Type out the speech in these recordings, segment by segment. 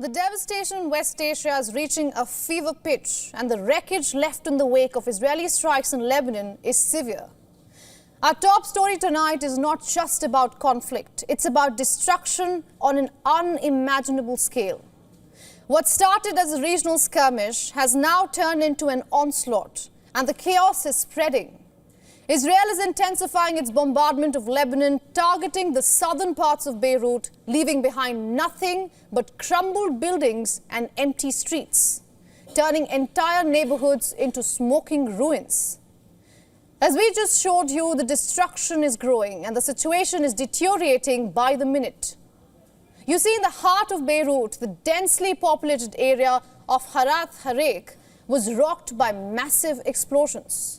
The devastation in West Asia is reaching a fever pitch, and the wreckage left in the wake of Israeli strikes in Lebanon is severe. Our top story tonight is not just about conflict. It's about destruction on an unimaginable scale. What started as a regional skirmish has now turned into an onslaught, and the chaos is spreading. Israel is intensifying its bombardment of Lebanon, targeting the southern parts of Beirut, leaving behind nothing but crumbled buildings and empty streets, turning entire neighborhoods into smoking ruins. As we just showed you, the destruction is growing and the situation is deteriorating by the minute. You see, in the heart of Beirut, the densely populated area of Harat Harek was rocked by massive explosions.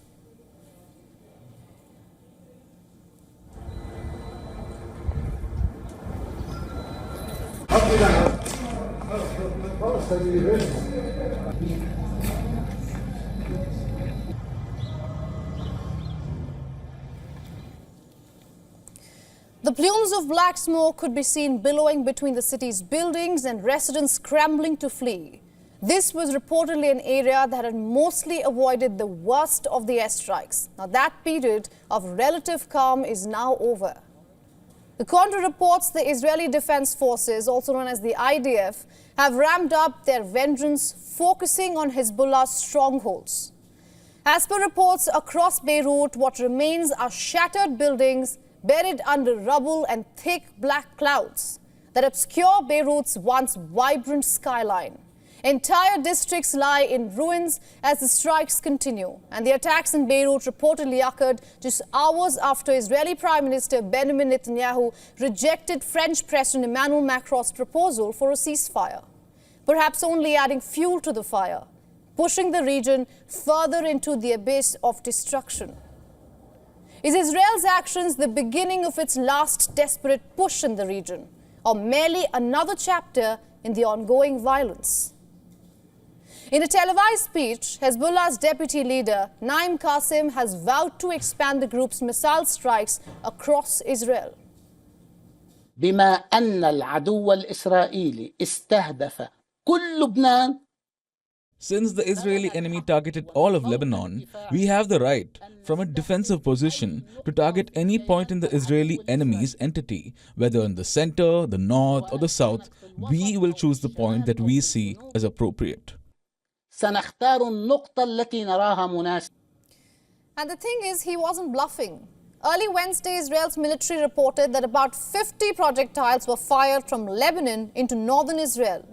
The plumes of black smoke could be seen billowing between the city's buildings and residents scrambling to flee. This was reportedly an area that had mostly avoided the worst of the airstrikes. Now, that period of relative calm is now over. The counter reports the Israeli Defense Forces, also known as the IDF, have ramped up their vengeance, focusing on Hezbollah's strongholds. As per reports across Beirut, what remains are shattered buildings buried under rubble and thick black clouds that obscure Beirut's once vibrant skyline. Entire districts lie in ruins as the strikes continue, and the attacks in Beirut reportedly occurred just hours after Israeli Prime Minister Benjamin Netanyahu rejected French President Emmanuel Macron's proposal for a ceasefire, perhaps only adding fuel to the fire, pushing the region further into the abyss of destruction. Is Israel's actions the beginning of its last desperate push in the region, or merely another chapter in the ongoing violence? In a televised speech, Hezbollah's deputy leader, Naim Qassem, has vowed to expand the group's missile strikes across Israel. بما أن العدو الإسرائيلي استهدف كل لبنان. Since the Israeli enemy targeted all of Lebanon, we have the right, from a defensive position, to target any point in the Israeli enemy's entity, whether in the center, the north, or the south. We will choose the point that we see as appropriate. سنختار النقطة التي نراها مناسبة. And the thing is, he wasn't bluffing. Early Wednesday, Israel's military reported that about 50 projectiles were fired from Lebanon into northern Israel.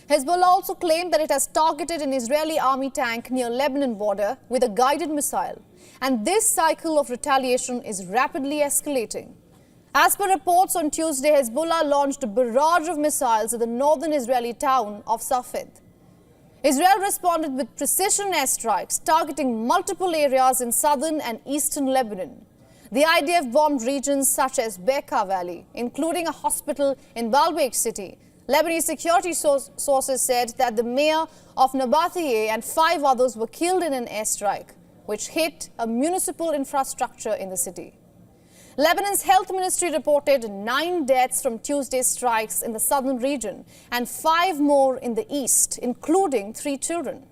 Hezbollah also claimed that it has targeted an Israeli army tank near Lebanon border with a guided missile. And this cycle of retaliation is rapidly escalating. As per reports on Tuesday, Hezbollah launched a barrage of missiles at the northern Israeli town of Safed. Israel responded with precision airstrikes, targeting multiple areas in southern and eastern Lebanon. The IDF bombed regions such as Bekaa Valley, including a hospital in Baalbek city. Lebanese security sources said that the mayor of Nabathieh and 5 others were killed in an airstrike, which hit a municipal infrastructure in the city. Lebanon's health ministry reported 9 deaths from Tuesday's strikes in the southern region and 5 more in the east, including 3 children.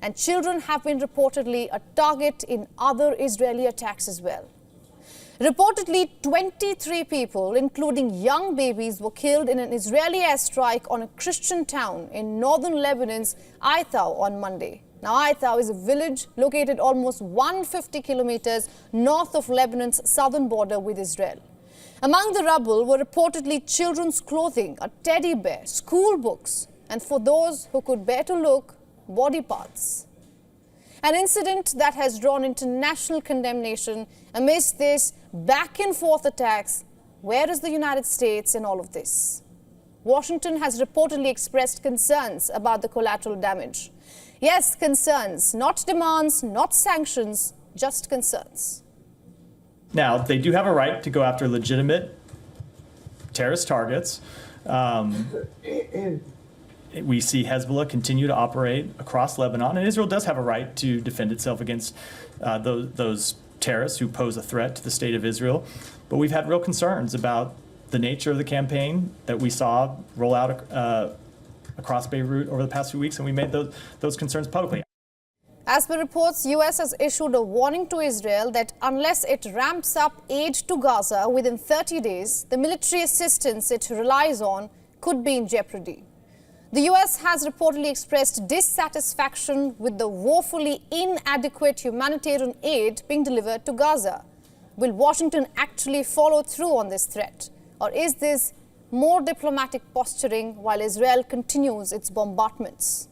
And children have been reportedly a target in other Israeli attacks as well. Reportedly, 23 people, including young babies, were killed in an Israeli airstrike on a Christian town in northern Lebanon's Aitau on Monday. Now, Aitau is a village located almost 150 kilometers north of Lebanon's southern border with Israel. Among the rubble were reportedly children's clothing, a teddy bear, school books, and for those who could bear to look, body parts. An incident that has drawn international condemnation. Amidst this back and forth attacks, where is the United States in all of this? Washington has reportedly expressed concerns about the collateral damage. Yes, concerns, not demands, not sanctions, just concerns. Now, they do have a right to go after legitimate terrorist targets. We see Hezbollah continue to operate across Lebanon, and Israel does have a right to defend itself against those terrorists who pose a threat to the state of Israel. But we've had real concerns about the nature of the campaign that we saw roll out across Beirut over the past few weeks, and we made those concerns publicly. As per reports, US has issued a warning to Israel that unless it ramps up aid to Gaza within 30 days, the military assistance it relies on could be in jeopardy. The US has reportedly expressed dissatisfaction with the woefully inadequate humanitarian aid being delivered to Gaza. Will Washington actually follow through on this threat? Or is this more diplomatic posturing while Israel continues its bombardments?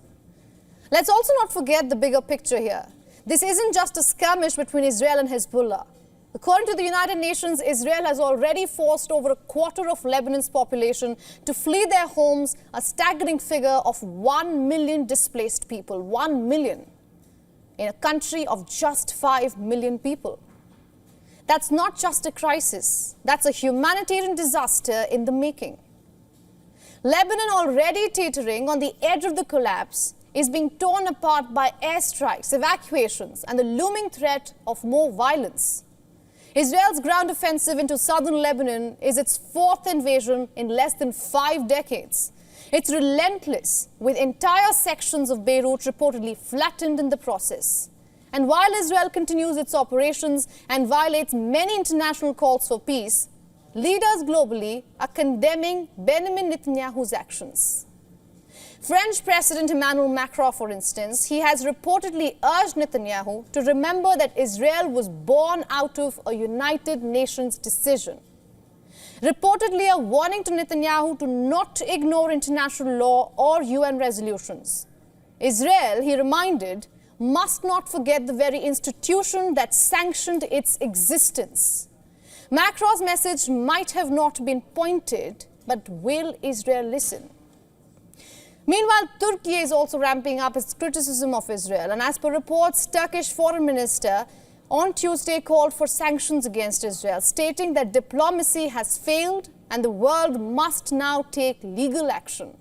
Let's also not forget the bigger picture here. This isn't just a skirmish between Israel and Hezbollah. According to the United Nations, Israel has already forced over a quarter of Lebanon's population to flee their homes, a staggering figure of 1 million displaced people. 1 million in a country of just 5 million people. That's not just a crisis, that's a humanitarian disaster in the making. Lebanon, already teetering on the edge of the collapse, is being torn apart by airstrikes, evacuations, and the looming threat of more violence. Israel's ground offensive into southern Lebanon is its fourth invasion in less than 5 decades. It's relentless, with entire sections of Beirut reportedly flattened in the process. And while Israel continues its operations and violates many international calls for peace, leaders globally are condemning Benjamin Netanyahu's actions. French President Emmanuel Macron, for instance, he has reportedly urged Netanyahu to remember that Israel was born out of a United Nations decision. Reportedly a warning to Netanyahu to not ignore international law or UN resolutions. Israel, he reminded, must not forget the very institution that sanctioned its existence. Macron's message might have not been pointed, but will Israel listen? Meanwhile, Turkey is also ramping up its criticism of Israel, and as per reports, Turkish Foreign Minister on Tuesday called for sanctions against Israel, stating that diplomacy has failed and the world must now take legal action.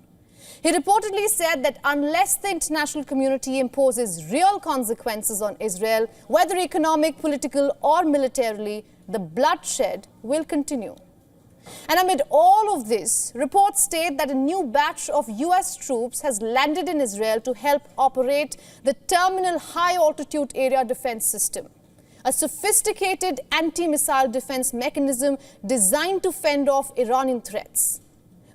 He reportedly said that unless the international community imposes real consequences on Israel, whether economic, political, or militarily, the bloodshed will continue. And amid all of this, reports state that a new batch of US troops has landed in Israel to help operate the Terminal High Altitude Area Defense System, a sophisticated anti-missile defense mechanism designed to fend off Iranian threats.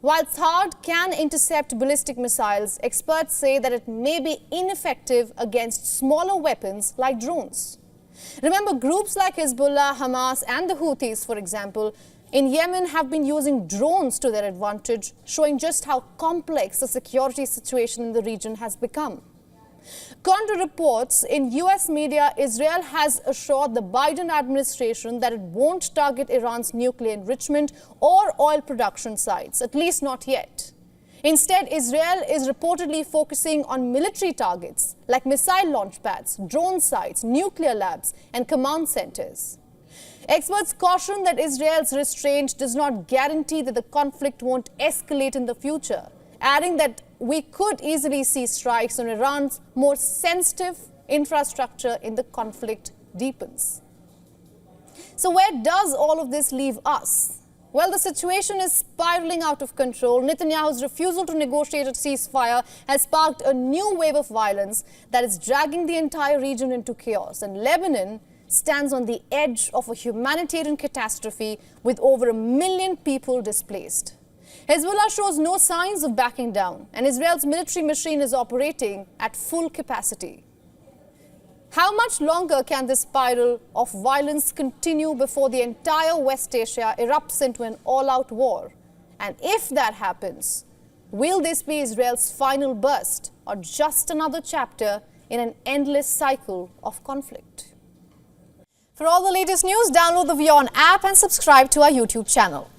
While THAAD can intercept ballistic missiles, experts say that it may be ineffective against smaller weapons like drones. Remember, groups like Hezbollah, Hamas, and the Houthis, for example, in Yemen have been using drones to their advantage, showing just how complex the security situation in the region has become. According to reports in US media, Israel has assured the Biden administration that it won't target Iran's nuclear enrichment or oil production sites, at least not yet. Instead, Israel is reportedly focusing on military targets like missile launch pads, drone sites, nuclear labs, and command centers. Experts caution that Israel's restraint does not guarantee that the conflict won't escalate in the future, adding that we could easily see strikes on Iran's more sensitive infrastructure if the conflict deepens. So where does all of this leave us? Well, the situation is spiraling out of control. Netanyahu's refusal to negotiate a ceasefire has sparked a new wave of violence that is dragging the entire region into chaos. And Lebanon stands on the edge of a humanitarian catastrophe with over 1 million people displaced. Hezbollah shows no signs of backing down, and Israel's military machine is operating at full capacity. How much longer can this spiral of violence continue before the entire West Asia erupts into an all-out war? And if that happens, will this be Israel's final burst or just another chapter in an endless cycle of conflict? For all the latest news, download the WION app and subscribe to our YouTube channel.